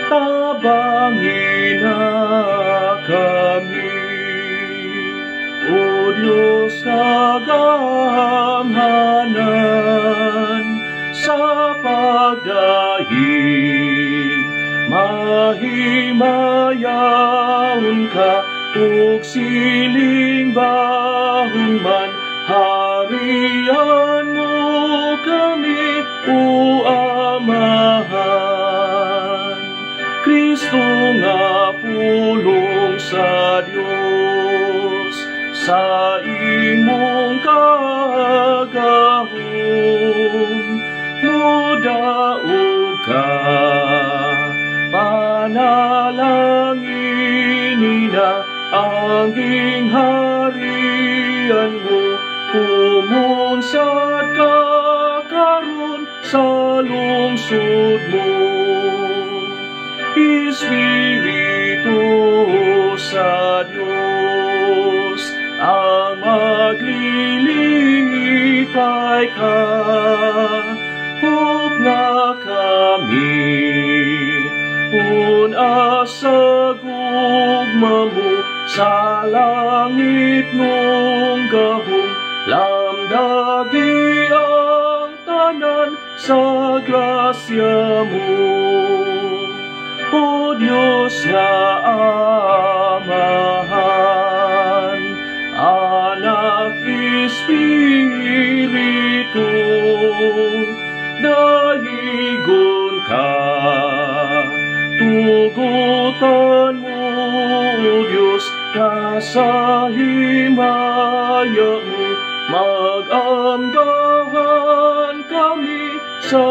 tabangin na kami. O Diyos na gamhanan, sa pagdaig mahimayaon ka, ug siling bahong man harian mo kami, o Amahan. Kristo nga pulong sa Dios, sa imong kagahom, mudaog ka, panalangin na ang gingharian mo, pumunsad ka karon sa lungsod mo. Espiritu sa Dios, ang maglilingipay ka, hug nga kami asa gugma mo sa langit mong gahom, lamdagi ang tanan sa grasya mo. O Diyos nga Amahan, Anak, Espiritu, dayigon ka, tugutan mo, Diyos, nasa himaya mo, mag-anggahan kami sa